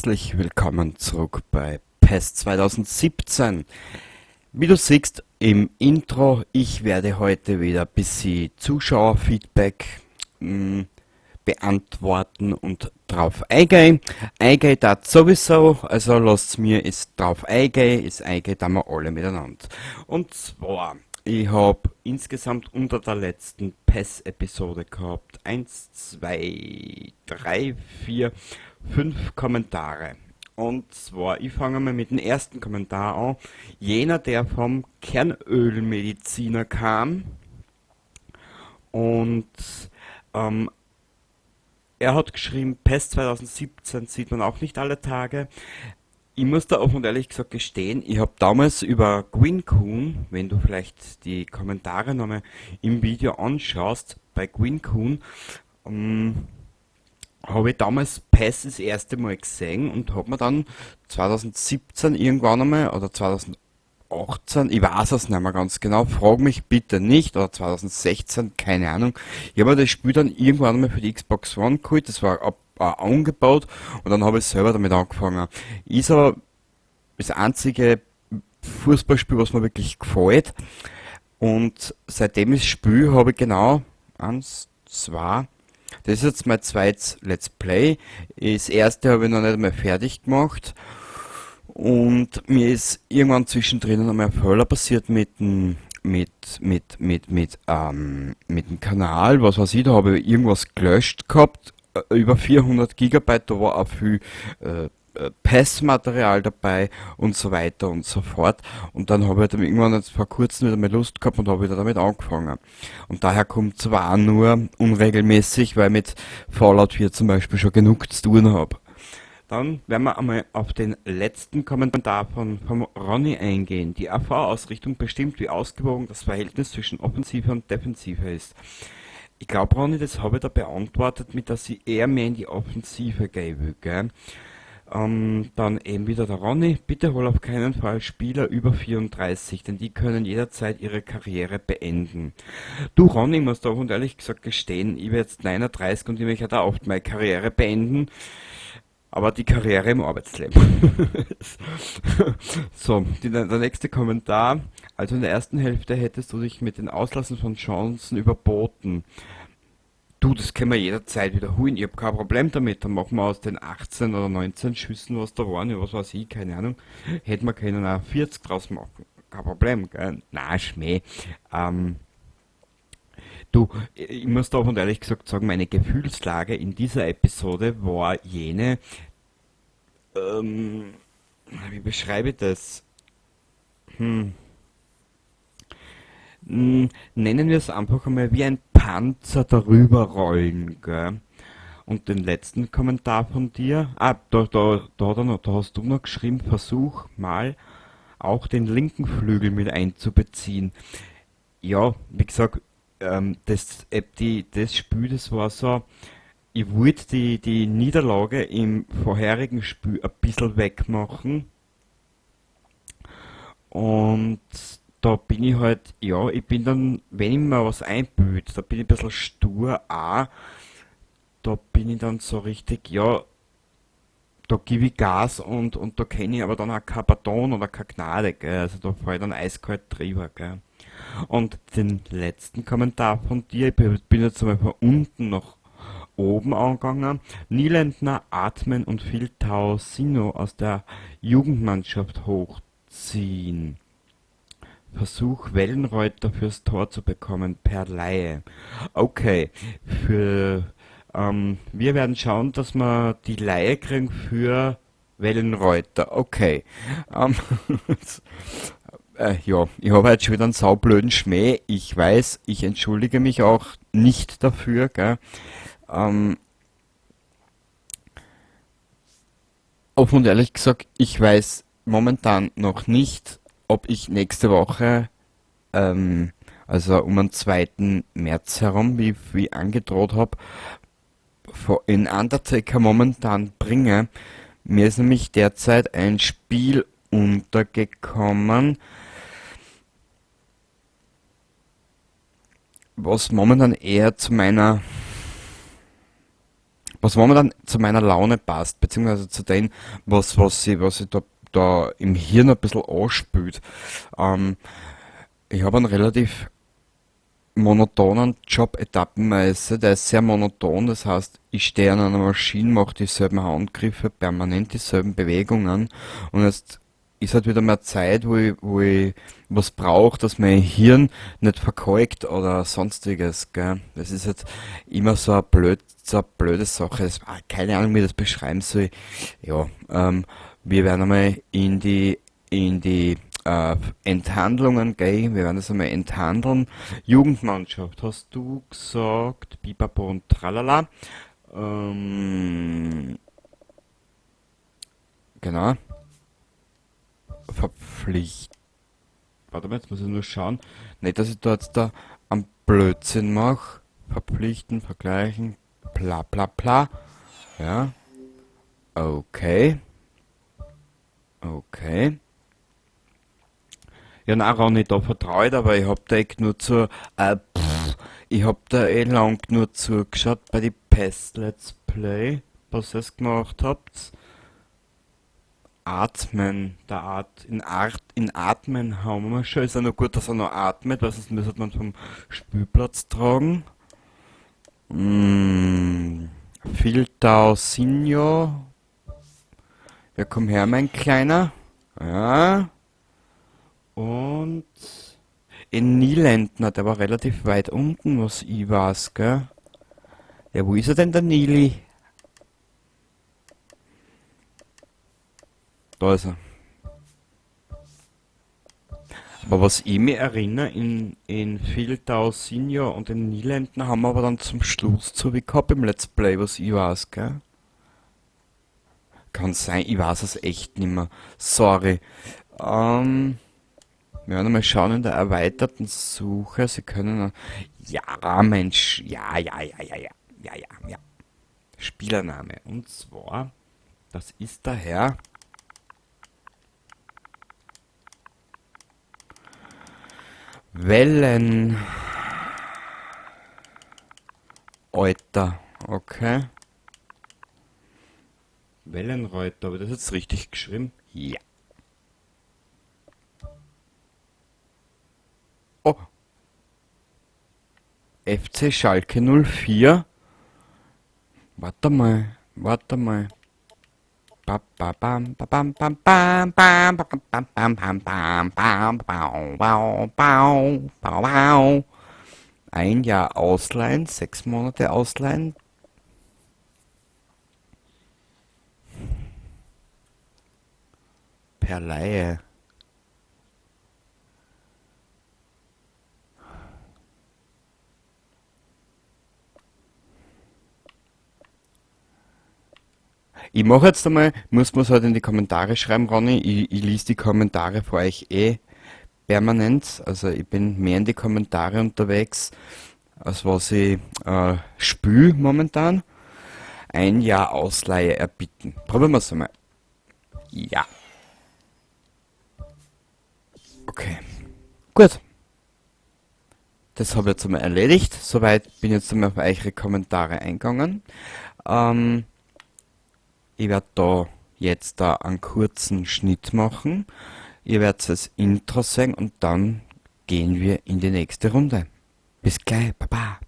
Herzlich willkommen zurück bei PES 2017. Wie du siehst im Intro, ich werde heute wieder ein bisschen Zuschauerfeedback beantworten und drauf eingehen. Eingehen das sowieso, also lasst mir es drauf eingehen, es eingehen da wir alle miteinander. Und zwar, ich habe insgesamt unter der letzten PES-Episode gehabt 1, 2, 3, 4, 5 Kommentare. Und zwar, ich fange mal mit dem ersten Kommentar an. Jener, der vom Kernölmediziner kam und ähm, er hat geschrieben, PES 2017 sieht man auch nicht alle Tage. Ich muss da offen und ehrlich gesagt gestehen, ich habe damals über GwynCoon, wenn du vielleicht die Kommentare nochmal im Video anschaust, bei GwynCoon, ähm, habe ich damals PES das erste Mal gesehen und habe mir dann 2017 irgendwann einmal oder 2018, ich weiß es nicht mehr ganz genau, frag mich bitte nicht, oder 2016, keine Ahnung. Ich habe mir das Spiel dann irgendwann einmal für die Xbox One geholt, das war angebaut und dann habe ich selber damit angefangen. Ist aber das einzige Fußballspiel, was mir wirklich gefällt, und seitdem ich das Spiel habe ich genau eins, zwei, das ist jetzt mein zweites Let's Play. Das erste habe ich noch nicht einmal fertig gemacht. Und mir ist irgendwann zwischendrin einmal ein Fehler passiert mit dem Kanal. Was weiß ich, da habe ich irgendwas gelöscht gehabt. Über 400 Gigabyte, da war auch viel PES-Material dabei und so weiter und so fort. Und dann habe ich dann irgendwann jetzt vor kurzem wieder mal Lust gehabt und habe wieder damit angefangen. Und daher kommt zwar nur unregelmäßig, weil ich mit Fallout 4 zum Beispiel schon genug zu tun habe. Dann werden wir einmal auf den letzten Kommentar vom Ronny eingehen. Die AV-Ausrichtung bestimmt, wie ausgewogen das Verhältnis zwischen Offensive und Defensive ist. Ich glaube, Ronny, das habe ich da beantwortet, mit dass ich eher mehr in die Offensive gehen will, gell? Dann eben wieder der Ronny. Bitte hol auf keinen Fall Spieler über 34, denn die können jederzeit ihre Karriere beenden. Du Ronny, ich muss da und ehrlich gesagt gestehen, ich werde jetzt 39 und ich möchte da oft meine Karriere beenden, aber die Karriere im Arbeitsleben. So, der nächste Kommentar. Also in der ersten Hälfte hättest du dich mit den Auslassen von Chancen überboten. Du, das können wir jederzeit wiederholen. Ich habe kein Problem damit. Dann machen wir aus den 18 oder 19 Schüssen, was da waren, ja, was weiß ich, keine Ahnung. Hätten wir können auch 40 draus machen. Kein Problem, gell? Na, Schmäh. Ähm, Du, ich muss da und ehrlich gesagt sagen, meine Gefühlslage in dieser Episode war jene, ähm, wie beschreibe ich das? Hm, Nennen wir es einfach einmal wie ein Panzer darüber rollen, gell? Und den letzten Kommentar von dir, da hast du noch geschrieben, versuch mal auch den linken Flügel mit einzubeziehen. Ja, wie gesagt, das Spiel, das war so, ich wollte die Niederlage im vorherigen Spiel ein bisschen wegmachen und da bin ich halt, ja, ich bin dann, wenn ich mir was einbüht, da bin ich ein bisschen stur auch, da bin ich dann so richtig, ja, da gebe ich Gas und da kenne ich aber dann auch kein Pardon oder keine Gnade, gell, also da fahre ich dann eiskalt drüber, gell. Und den letzten Kommentar von dir, ich bin jetzt einmal von unten nach oben angegangen. Nielendner atmen und Philtau Sino aus der Jugendmannschaft hochziehen. Versuch Wellenreuter fürs Tor zu bekommen per Laie. Okay, wir werden schauen, dass wir die Laie kriegen für Wellenreuter. Okay. Ähm, ja, ich habe jetzt schon wieder einen saublöden Schmäh. Ich weiß, ich entschuldige mich auch nicht dafür, gell. Ähm, Offen und ehrlich gesagt, ich weiß momentan noch nicht, ob ich nächste Woche, ähm, also um den 2. März herum, wie angedroht habe, in Undertaker momentan bringe. Mir ist nämlich derzeit ein Spiel untergekommen, was momentan eher zu meiner was momentan zu meiner Laune passt, beziehungsweise zu dem, was ich da im Hirn ein bisschen anspült. Ähm, Ich habe einen relativ monotonen Job etappenweise, der ist sehr monoton, das heißt, ich stehe an einer Maschine, mache dieselben Handgriffe, permanent dieselben Bewegungen und jetzt ist halt wieder mehr Zeit, wo ich was brauche, dass mein Hirn nicht verkalkt oder sonstiges, gell. Das ist jetzt immer so eine blöde Sache, keine Ahnung, wie ich das beschreiben soll. Ja, wir werden einmal in die Enthandlungen gehen. Wir werden das einmal enthandeln. Jugendmannschaft, hast du gesagt? Bipapo und tralala. Ähm, genau. Verpflicht. Warte mal, jetzt muss ich nur schauen. Nicht, dass ich da jetzt da am Blödsinn mache. Verpflichten, vergleichen, bla bla bla. Ja, okay, okay. Ja, nein, Ronny, da vertraue ich dir, aber ich hab da echt nur ich hab da lang nur zugeschaut bei die Pest Let's Play, was ihr gemacht habt. Atmen, in Atmen haben wir schon. Ist ja noch gut, dass er noch atmet, weil sonst müsste man vom Spielplatz tragen. Mm, Filtau Senior. Ja, komm her, mein Kleiner. Ja. Und in Nielendner, der war relativ weit unten, was ich weiß, gell? Ja, wo ist er denn, der Nili? Da ist er. Aber was ich mich erinnere, in Filtau Senior und in Nielendner haben wir aber dann zum Schluss so wie gehabt im Let's Play, was ich weiß, gell? Kann sein, ich weiß es echt nicht mehr. Sorry. Ähm, Wir werden mal schauen in der erweiterten Suche. Sie können. Ja, Mensch. Ja, ja, ja, ja, ja. Ja, ja, ja. Spielername. Und zwar, das ist der Herr Wellenreuter. Okay. Wellenreuter. Habe ich das jetzt richtig geschrieben? Ja. Oh, FC Schalke 04. Warte mal. Warte mal. Ba, ba, bam, ba, bam, bam, bam, bam, ba, bam, bam, bam, bam, bam, bam, bau, bau, bau, bau. Ein Jahr ausleihen, 6 Monate ausleihen. Per Leihe. Ich mache jetzt einmal, muss man es halt in die Kommentare schreiben, Ronny. Ich lese die Kommentare für euch permanent. Also ich bin mehr in die Kommentare unterwegs, als was ich spüle momentan. Ein Jahr Ausleihe erbitten. Probieren wir es einmal. Ja. Okay. Gut. Das habe ich jetzt einmal erledigt. Soweit bin ich jetzt einmal auf eure Kommentare eingegangen. Ähm, Ich werde da jetzt da einen kurzen Schnitt machen. Ihr werdet das Intro sehen und dann gehen wir in die nächste Runde. Bis gleich, Baba.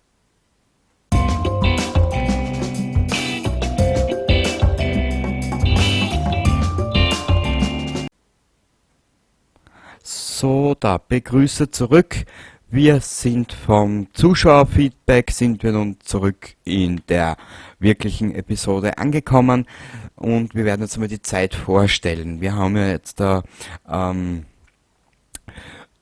So, da begrüße zurück. Wir sind vom Zuschauerfeedback, sind wir nun zurück in der wirklichen Episode angekommen und wir werden jetzt mal die Zeit vorstellen. Wir haben ja jetzt da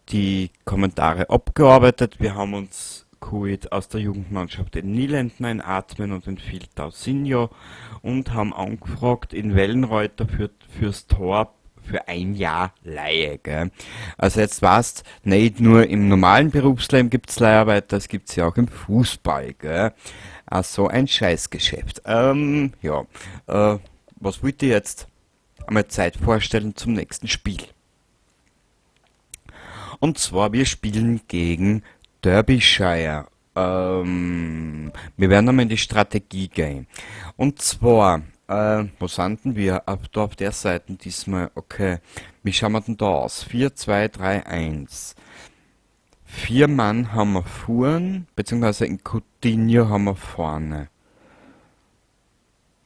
die Kommentare abgearbeitet. Wir haben uns geholt aus der Jugendmannschaft den Nielendner in Atmen und den Filtau Senior und haben angefragt in Wellenreuter fürs Tor für ein Jahr Leihe. Gell? Also jetzt weißt, nicht nur im normalen Berufsleben gibt's Leiharbeiter, das gibt's ja auch im Fußball. Gell? Also ein Scheißgeschäft. Ja, was wollt ihr jetzt? Einmal Zeit vorstellen zum nächsten Spiel. Und zwar, wir spielen gegen Derbyshire. Wir werden einmal in die Strategie gehen. Und zwar, wo sind denn wir? Da auf der Seite diesmal. Okay. Wie schauen wir denn da aus? 4, 2, 3, 1. 4 Mann haben wir vorn, beziehungsweise in Coutinho haben wir vorne.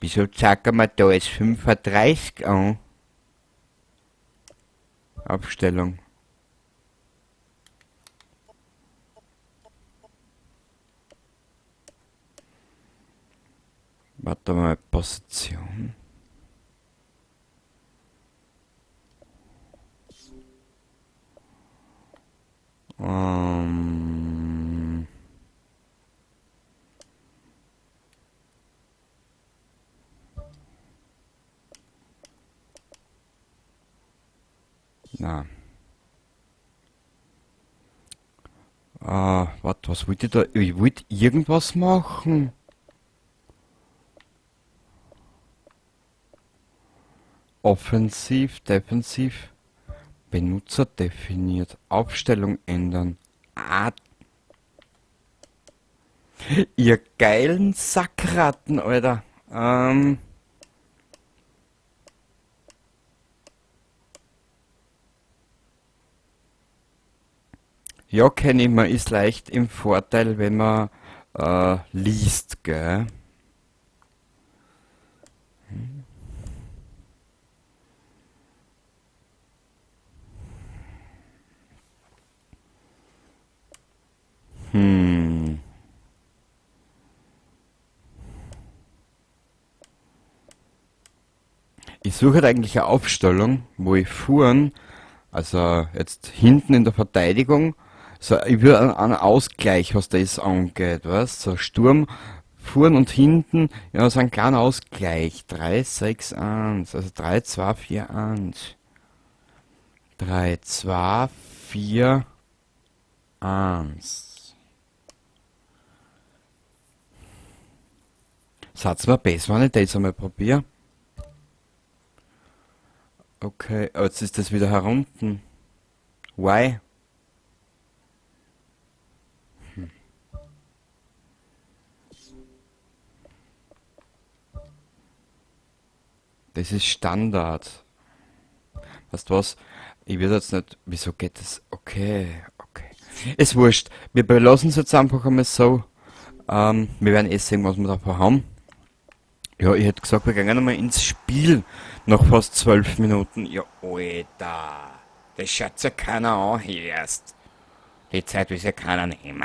Wieso zeigen wir da jetzt 35 an? Abstellung. Warte mal, Position. Ähm, na. Warte, was wollte ich da? Ich wollte irgendwas machen. Offensiv, defensiv. Benutzer definiert. Aufstellung ändern. Ah, ihr geilen Sackratten, Alter. Ja, kenne ich, man ist leicht im Vorteil, wenn man liest, gell? Hm. Ich suche halt eigentlich eine Aufstellung, wo ich vorn, also jetzt hinten in der Verteidigung, so, ich will einen Ausgleich, was das angeht, weißt, so Sturm, vorn und hinten, ja, so ein kleiner Ausgleich. 3, 6, 1, also 3, 2, 4, 1. 3, 2, 4, 1. Satz war besser, wenn ich das einmal probiere. Okay, jetzt ist das wieder herunten. Why? Das ist Standard. Weißt du was? Ich will jetzt nicht. Wieso geht das? Okay, okay. Ist wurscht. Wir belassen es jetzt einfach einmal so. Wir werden eh sehen, was wir davon haben. Ja, ich hätte gesagt, wir gehen einmal ins Spiel. Nach fast 12 Minuten. Ja, Alter. Das schaut ja keiner an hier erst. Die Zeit will ja keiner nehmen.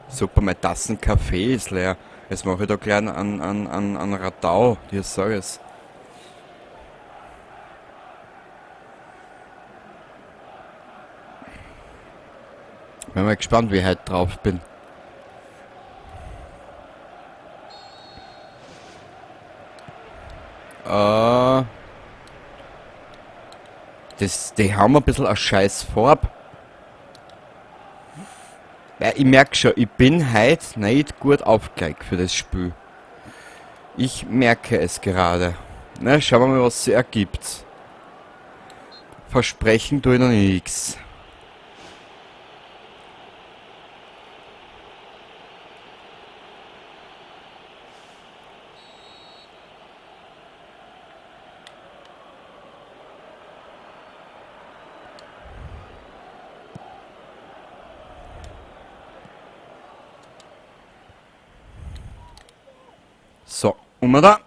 Super, meine Tassen Kaffee ist leer. Jetzt mache ich da gleich an Radau, dir sag es. Bin mal gespannt, wie ich heute drauf bin. Die haben ein bisschen eine scheiß Farbe. Ja, ich merke schon, ich bin heute nicht gut aufgelegt für das Spiel. Ich merke es gerade. Na, schauen wir mal, was sich ergibt. Versprechen tue ich noch nichts. So, da.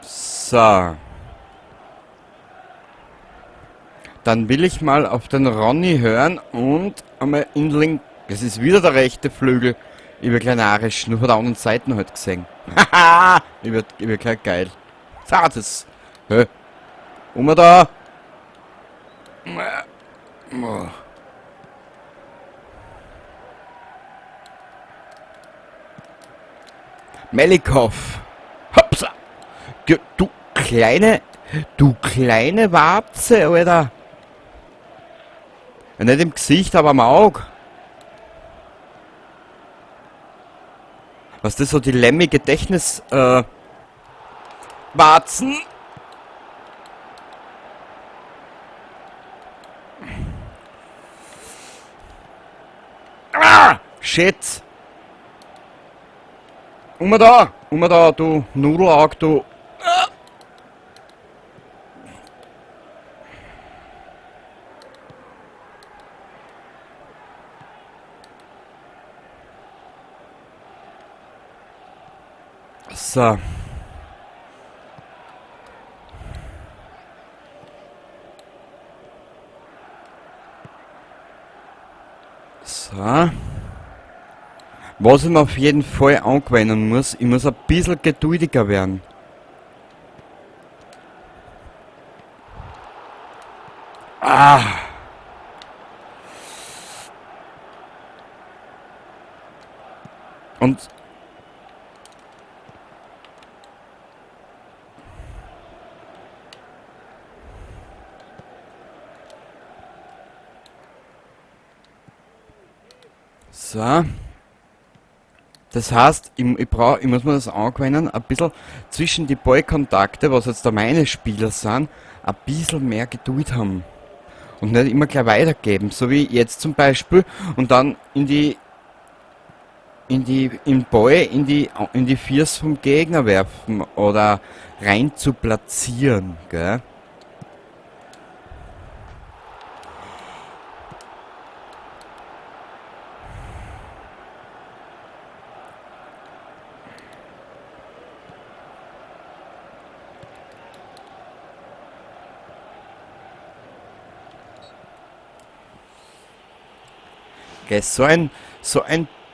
So. Dann will ich mal auf den Ronny hören und einmal in Link. Es ist wieder der rechte Flügel. Über kleinarisch, nur von der anderen Seite halt gesehen. Haha! Über gleich geil. So, das. Hä? Da. Oh. Melikov. Hopsa. Du kleine Warze, Alter. Ja, nicht im Gesicht, aber am Auge. Was das so die Lemmy-Gedächtnis, Warzen. Ah! Shit! Da, du Nudelaug, du. So. So. Was ich mir auf jeden Fall angewöhnen muss, ich muss ein bisschen geduldiger werden. Ah! Und so. Das heißt, ich muss mir das angewöhnen, ein bisschen zwischen die Ballkontakte, was jetzt da meine Spieler sind, ein bisschen mehr Geduld haben. Und nicht immer gleich weitergeben, so wie jetzt zum Beispiel, und dann im Ball in die Füße vom Gegner werfen oder rein zu platzieren, gell? Gell, so ein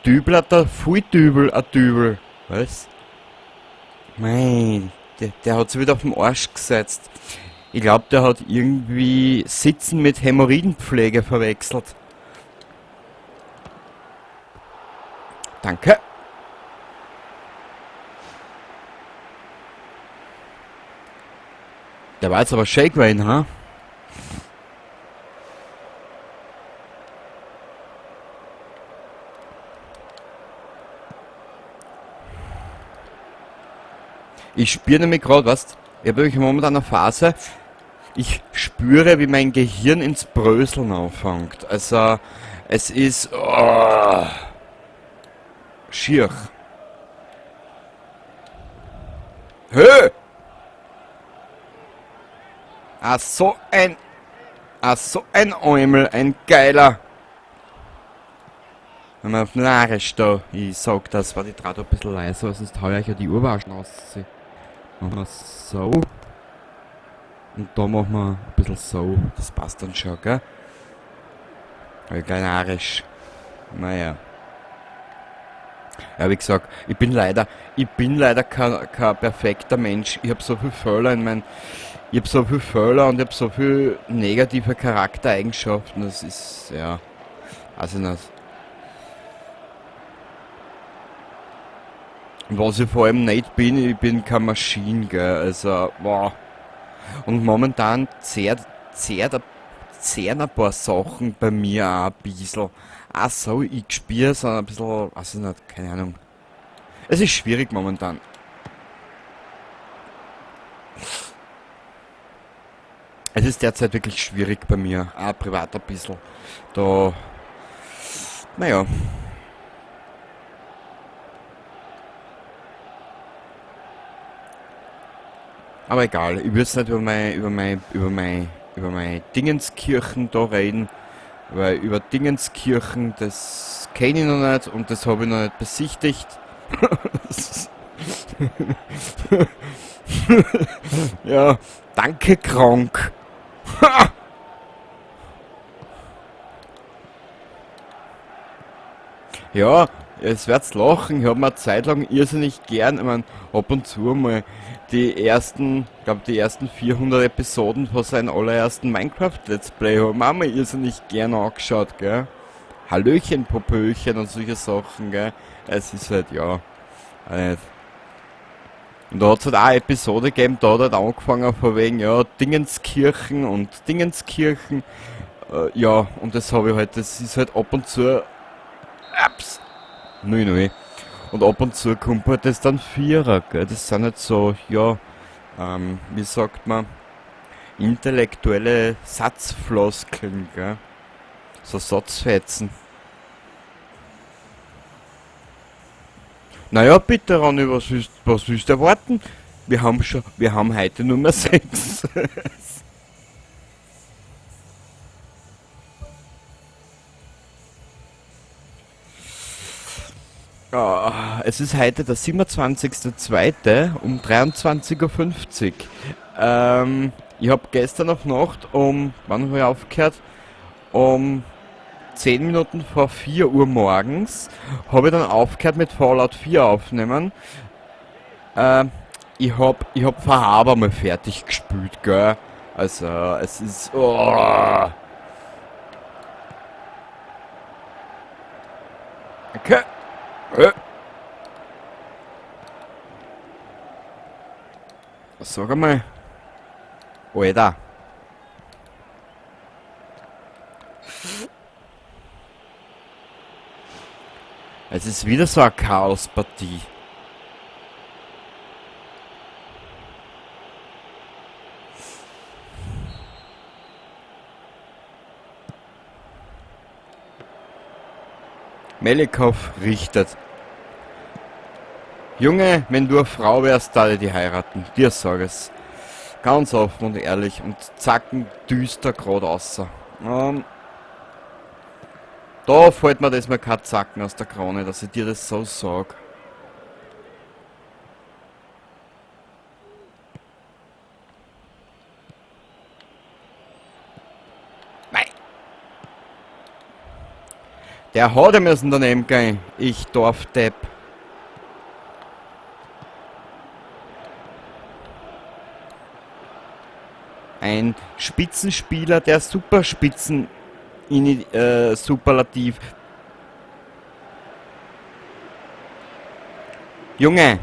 Dübel hat da viel Dübel, ein Dübel. Was? Mein, der hat sich wieder auf den Arsch gesetzt. Ich glaube, der hat irgendwie Sitzen mit Hämorrhoidenpflege verwechselt. Danke. Der war jetzt aber schön gewesen, ha? Ich spüre nämlich gerade, was, ich habe nämlich momentan eine Phase, ich spüre, wie mein Gehirn ins Bröseln anfängt. Also, es ist, schier. Hö! So ein Eumel, ein geiler. Wenn man auf den Arisch da, ich sag das, war die Draht ein bisschen leiser, sonst hau ich ja die Urwaschen aus. Machen wir so. Und da machen wir ein bisschen so. Das passt dann schon, gell? Ein kleiner Arisch. Naja. Ja, wie gesagt, ich bin leider kein perfekter Mensch. Ich habe so viel Fehler ich habe so viel Fehler und ich habe so viel negative Charaktereigenschaften. Das ist, ja, weiß ich nicht. Und was ich vor allem nicht bin, ich bin keine Maschine, gell. Also, boah. Und momentan zehren ein paar Sachen bei mir auch ein bisschen. Ach so, ich spüre so ein bisschen, weiß ich nicht, keine Ahnung. Es ist schwierig momentan. Es ist derzeit wirklich schwierig bei mir, auch privat ein bisschen. Da, naja. Aber egal, ich würde jetzt nicht über meine Dingenskirchen da reden, weil über Dingenskirchen, das kenne ich noch nicht und das habe ich noch nicht besichtigt. Ja, danke krank. Ja, es wird's lachen. Ich habe mir eine Zeit lang irrsinnig gern, ich mein, ab und zu mal die ersten 400 Episoden von seinem allerersten Minecraft-Let's Play haben wir auch mal irrsinnig gern angeschaut, gell. Hallöchen, Popöchen und solche Sachen, gell. Es ist halt, ja, nicht. Und da hat es halt auch eine Episode gegeben, da hat halt angefangen von wegen, ja, Dingenskirchen und Dingenskirchen. Ja, und das habe ich halt, das ist halt ab und zu, ups, nui nui. Und ab und zu kommt halt das dann Vierer, gell? Das sind halt so, ja, wie sagt man, intellektuelle Satzfloskeln, gell? So Satzfetzen. Naja, bitte, Ronny, was willst du erwarten? Wir haben heute Nummer 6. Ah, es ist heute der 27.02. um 23:50 Uhr. Ich habe gestern auf Nacht wann habe ich aufgehört? Um 10 Minuten vor 4 Uhr morgens habe ich dann aufgehört mit Fallout 4 aufnehmen. Ähm, ich hab Verhaber mal fertig gespielt, gell? Also, es ist, oh. Okay. Äh, Sag einmal, Alter, es ist wieder so eine Chaospartie. Melikov richtet. Junge, wenn du eine Frau wärst, da die heiraten. Dir sag es. Ganz offen und ehrlich und zacken düster grad außer. Da fällt mir das mal kein Zacken aus der Krone, dass ich dir das so sag. Nein, der hat ja müssen daneben gehen. Ich Dorfdepp. Ein Spitzenspieler, der Superspitzen Superlativ. Junge,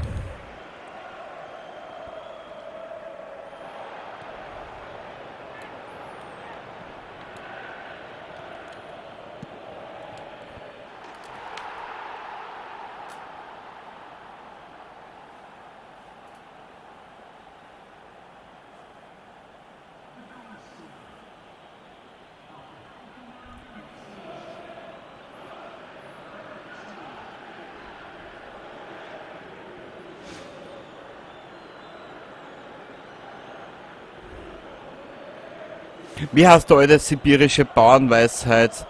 wie heißt der alte sibirische Bauernweisheit?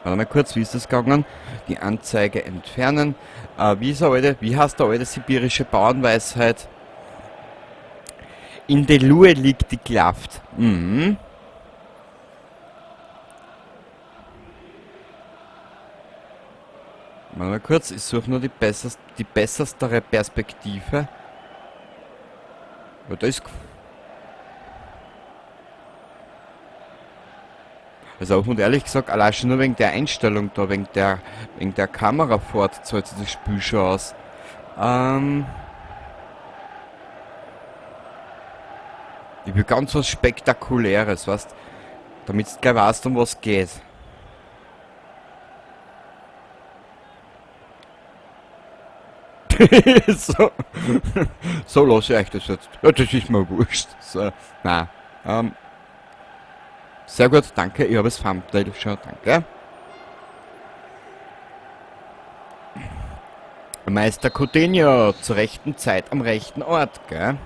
Warte mal kurz, wie ist das gegangen? Die Anzeige entfernen. Wie heißt der alte sibirische Bauernweisheit? In der Lue liegt die Klaft. Mhm. Warte mal kurz, ich suche nur die besserstere Perspektive. Ja, da ist. Also auch und ehrlich gesagt, allein schon nur wegen der Einstellung da, wegen der Kamerafahrt zahlt sich das Spiel schon aus. Ähm, ich will ganz was Spektakuläres, weißt, damit du gleich weißt, um was geht. so, so lasse ich euch das jetzt. Ja, das ist mir wurscht. So, nein. Ähm, sehr gut, danke, ich habe das Thumbnail schon, danke. Meister Coutinho, zur rechten Zeit am rechten Ort, gell?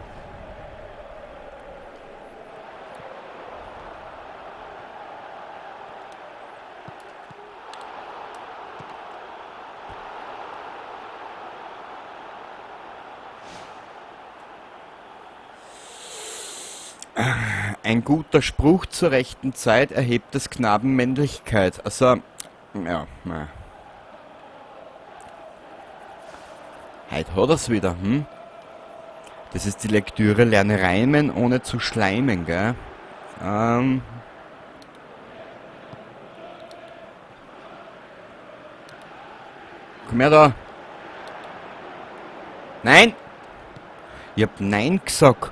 Ein guter Spruch zur rechten Zeit erhebt des Knaben Männlichkeit. Also, ja, na. Heute hat er's wieder, hm? Das ist die Lektüre Lerne reimen, ohne zu schleimen, gell? Ähm, komm her da. Nein! Ich hab Nein gesagt.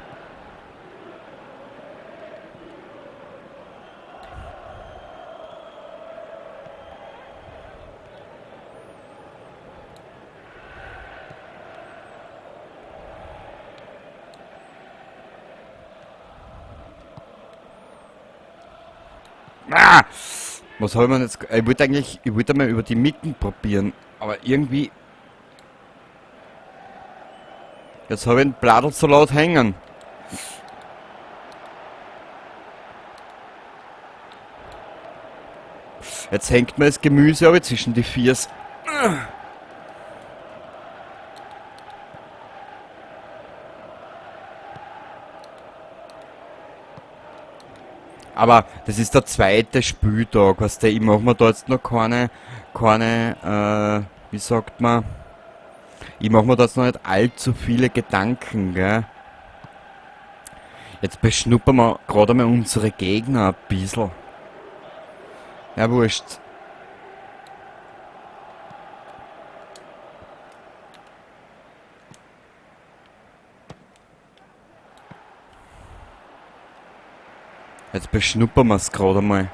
Ah! Was soll man jetzt... Ich wollte mal über die Mitten probieren, aber irgendwie... Jetzt habe ich den Bladel so laut hängen. Jetzt hängt mir das Gemüse aber zwischen die Viers. Aber das ist der zweite Spieltag, weißt du, ich mache mir da jetzt noch wie sagt man, ich mache mir da jetzt noch nicht allzu viele Gedanken, gell. Jetzt beschnuppern wir gerade mal unsere Gegner ein bisschen. Ja, wurscht. Jetzt beschnuppern wir es gerade mal.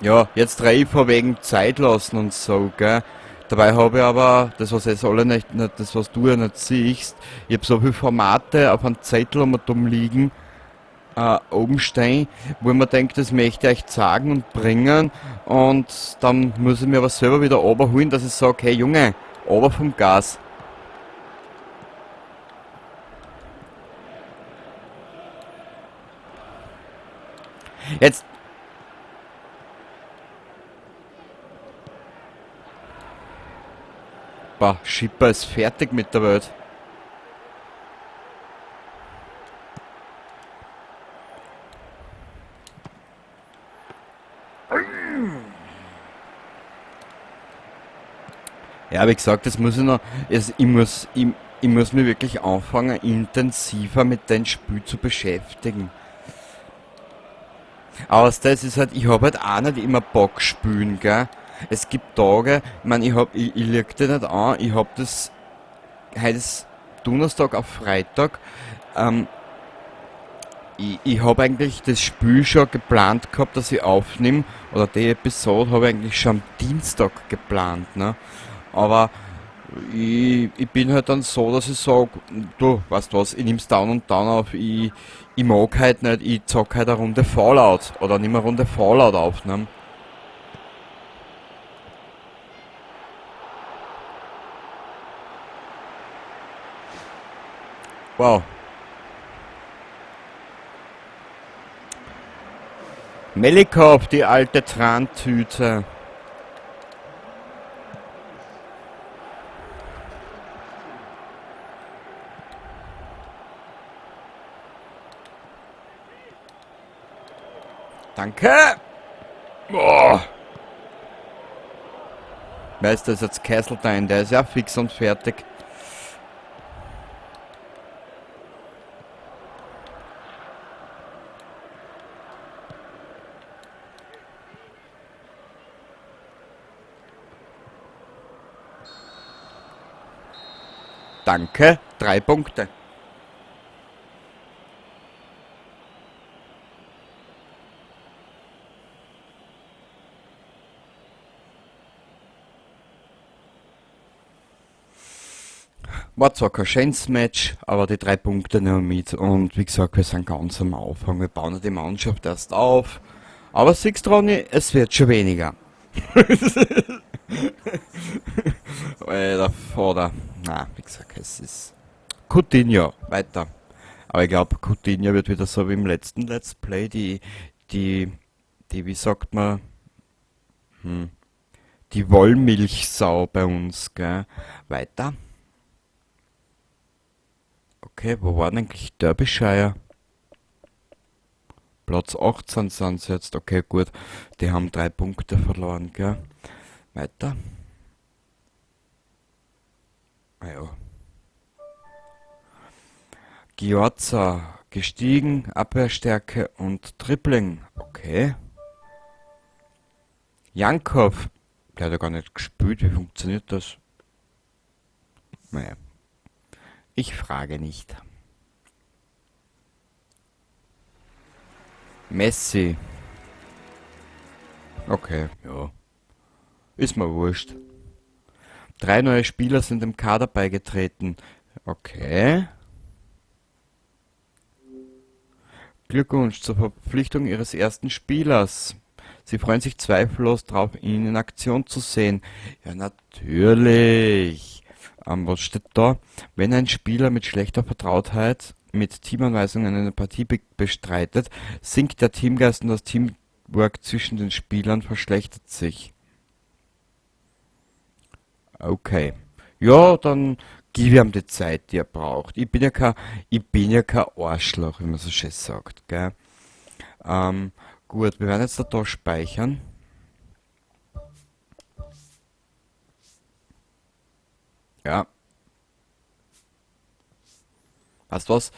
Ja, jetzt drehe ich vor wegen Zeit lassen und so, gell. Dabei habe ich aber, das was jetzt alle nicht, das was du ja nicht siehst, ich habe so viele Formate auf einem Zettel liegen, oben stehen, wo ich mir denke, das möchte ich euch sagen und bringen und dann muss ich mir aber selber wieder runterholen, dass ich sage, hey Junge, runter vom Gas. Jetzt, bah, Schipper ist fertig mit der Welt. Ja, wie gesagt, das muss ich noch, ich muss mich wirklich anfangen, intensiver mit dem Spiel zu beschäftigen. Aber das ist halt, ich habe halt auch nicht immer Bock spielen, gell. Es gibt Tage, ich meine, ich leg dir nicht an, ich hab das, heute ist Donnerstag auf Freitag, ähm, ich habe eigentlich das Spiel schon geplant gehabt, dass ich aufnehme, oder die Episode habe ich eigentlich schon am Dienstag geplant, ne. Aber ich bin halt dann so, dass ich sage, du, weißt was, ich nehm's down und down auf, ich mag halt nicht, ich zock halt eine Runde Fallout, oder nimm eine Runde Fallout auf, ne. Wow. Melikov, die alte Trantüte. Danke! Boah. Wer ist das jetzt? Castleton, der ist ja fix und fertig. Danke, 3 Punkte. War zwar kein schönes Match, aber die 3 Punkte nehmen wir mit. Und wie gesagt, wir sind ganz am Anfang. Wir bauen ja die Mannschaft erst auf. Aber siehst du, Ronny, es wird schon weniger. Alter Vater. Na, wie gesagt, es ist Coutinho. Weiter. Aber ich glaube, Coutinho wird wieder so wie im letzten Let's Play die, wie sagt man, die Wollmilchsau bei uns, gell? Weiter. Okay, wo war denn eigentlich Derbyshire? Platz 18 sind sie jetzt. Okay, gut. Die haben 3 Punkte verloren, gell? Weiter. Ah ja. Giorza gestiegen, Abwehrstärke und Dribbling. Okay. Jankov, der hat ja gar nicht gespielt. Wie funktioniert das? Naja, ich frage nicht. Messi. Okay, ja. Ist mir wurscht. 3 neue Spieler sind dem Kader beigetreten. Okay. Glückwunsch zur Verpflichtung Ihres ersten Spielers. Sie freuen sich zweifellos darauf, ihn in Aktion zu sehen. Ja, natürlich. Was steht da? Wenn ein Spieler mit schlechter Vertrautheit mit Teamanweisungen eine Partie bestreitet, sinkt der Teamgeist und das Teamwork zwischen den Spielern verschlechtert sich. Okay. Ja, dann gib ihm die Zeit, die er braucht. Ich bin ja kein Arschloch, wie man so schön sagt, gell? Ähm, gut, wir werden jetzt da speichern. Ja, weißt du was?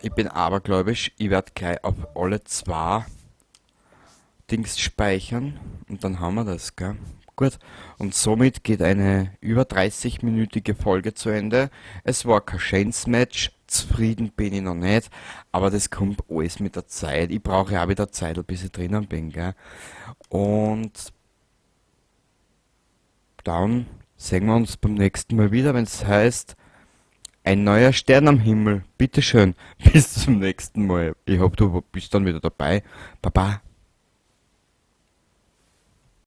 Ich bin abergläubisch. Ich werde gleich auf alle zwei Dings speichern und dann haben wir das, gell? Gut. Und somit geht eine über 30-minütige Folge zu Ende. Es war kein schönes Match. Zufrieden bin ich noch nicht, aber das kommt alles mit der Zeit. Ich brauche ja auch wieder Zeit, bis ich drinnen bin, gell? Und dann sehen wir uns beim nächsten Mal wieder, wenn es heißt, ein neuer Stern am Himmel. Bitteschön. Bis zum nächsten Mal. Ich hoffe, du bist dann wieder dabei. Baba.